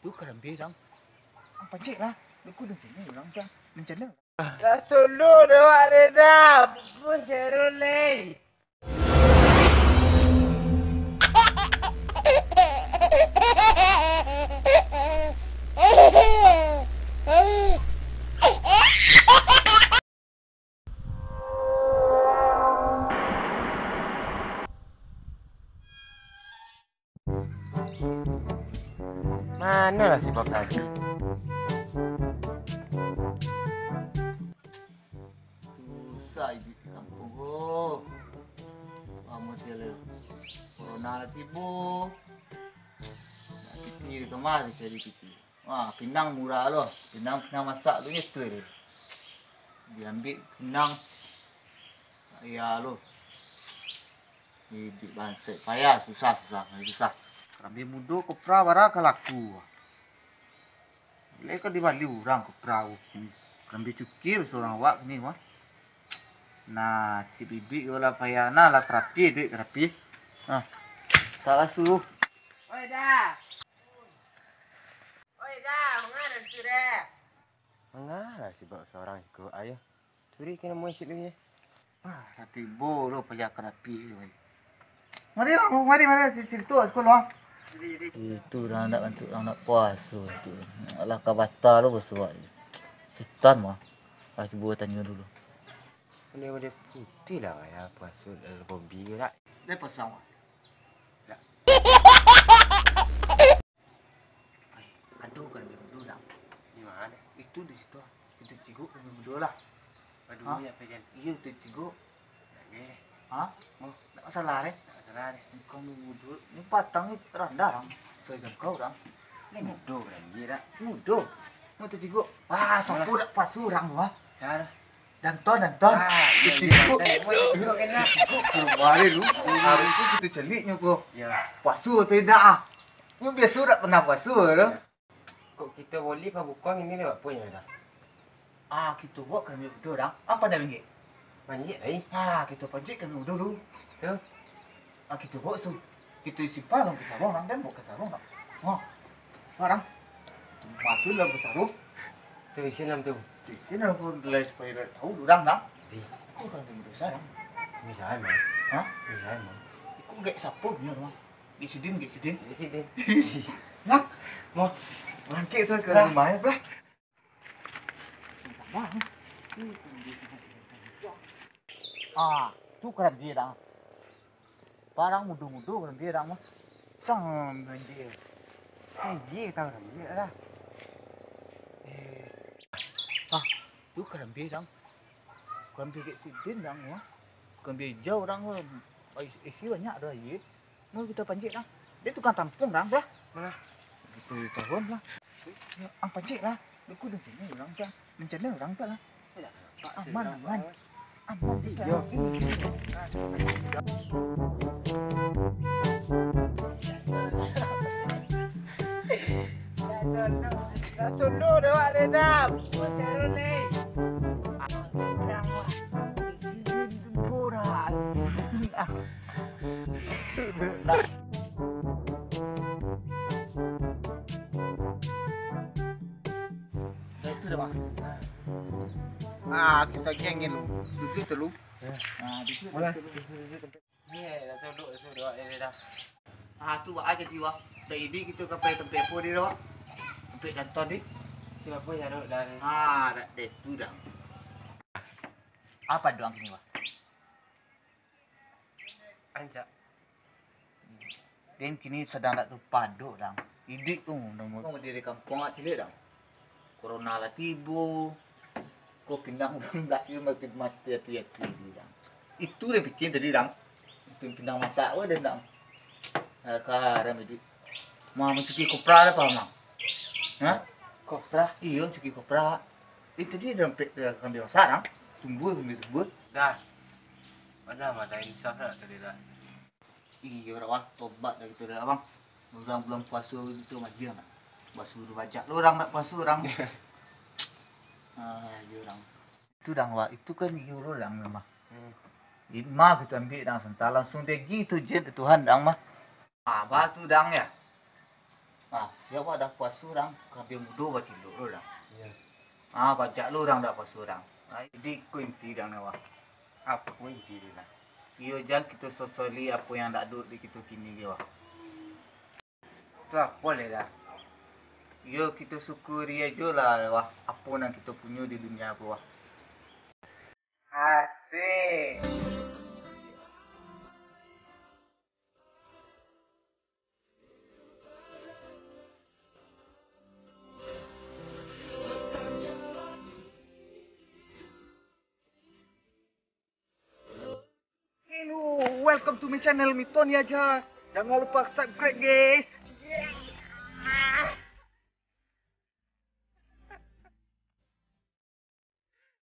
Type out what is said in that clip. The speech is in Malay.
tu kerambi dang. Ang pancik lah. Aku dah sini orang kan. Mencana. Dah tolong dah Wak Redap. Pun Syarulai. Manalah si Bob tadi? Susah hidup di kampung ko. Kamu sila corona tibo. Pipi kemari cari pipi. Wah, pinang murah loh. Pinang masak tu ni tu dia. Diambil pinang. Ya loh. Hidup bangsa payah susah. Kami mudo kopra bara kalaku. Leka di Bali orang kopra. Kami cukir seorang wak ni wah. Nah, si bibi yola payana lah terapi. Ah, salah suruh. Oi dah. Mengana sudah? Mengana si Bob seorang ikut ayah. Suri kena musik lagi. Ah, tapi bolo payah terapi. Mari cerita sekolah. Itu dah nak bantu anak puasa tu. Alah kabata lu bersuat. Setan mah. Kasih buat tanya dulu. Dia putih lah ya puasa Bobby ke tak? Dia pasang. Tak. Aduh kan dulu dah. Di mana? Itu di situ. Itu cigu dulu lah. Aduh ya pejan. Iya itu cigu. Lagi. Hah? Mau tak masalah deh. Tak salah deh. Kau dulu. Ni patang ni rendah orang. Segan kau orang. Ni mudo lagi tak? Mudo. Mau tu cigu. Wah, sapu dak pasu orang wah. Cara. Danton. Cigu kena. Kemarin lu. Hari tu kita celiknya kau. Ya. Pasu tidak ah. Kau biasa tak pernah pasu tu. Kok kita boleh apa bukan ini ni apa ya dah? Ah, kita buat kami dulu dah. Apa dah minggir? Banjir lagi. Ah, kita pajak kami dulu. Tu. Ah, kita buat su. Kita simpan dalam kesarung orang dan buat kesarung tak. Oh, orang. Masuk dalam kesarung. Tu isi dalam tu. Di sini aku mulai supaya tahu orang dah. Kau kan kami dosa dah. Ni saya mah. Hah? Ni saya mah. Kau gak sapu punya rumah. Gisidin. Di sini. Nak? Mau. Bangkit tu ke rumah ya, bah. Ah, tu keren dia dah. Parang mudu keren dia dah mah. Sang dia. Dia tahu dah ni dah. Ah, tu keren dia dah. Keren dia sidin dah mah. Keren dia jauh dah mah. Isi banyak dah ye. Mau kita pancik dah. Dia tukang tampung dah, bah. Mana? Itu tahun lah. Ang pancik lah. Aku dah sini orang kan. Mencana orang tak lah. Aman. Aman. Yo. Dah tolong dah Wak Redap. Pun Syarulai. Itu dah bang. Ah, kita gengin lu. Duduk tu lu. Ah, duduk. Ni dah tolong Wak Redap. Ah, tu buat aja dia. Dah ini kita sampai tempat apa dia dah. Tempat danton ni. Tu apa yang duk dan Ah, dah tu dah. Apa doang ni wah? anjak. Dan kini sedang nak lupa duk dah. Idik tu nama dia di kampung ak cilik dah. Corona lah tibo. Kau pinang tak dia makin mesti hati-hati dah. Itu dia bikin tadi dah. Itu pinang masak apa dia dah. Sekarang itu. Mau mencuci kopra dah faham tak? Hah? Kopra. Iya, mencuci kopra. Itu dia dalam kambing masak dah. Tunggu. Dah. Mana ada insaf tak tadi dah. Iya, orang tobat dah gitu dah abang. Bulan puasa itu macam mana? Basuh bajak lu orang nak puasa orang. Ah, iya orang. Itu dah wah, itu kan euro dah mah. Mah kita ambil dah sental langsung pergi tu je Tuhan dah mah. Ah, batu dang ya. Ya wah dah puas orang, kabel mudo baca lu orang. Iya. Baca lu orang dah puas orang. Jadi ku inti dah nawa. Apa pun inti lah. Iyo jang kita sosoli apa yang tak duduk di kita kini dia. Tu apa boleh dah. Yo kita syukuri aja lah wah apa yang kita punya di dunia aku wah. Asik. Hello, welcome to my channel Miton ya. Jangan lupa subscribe guys.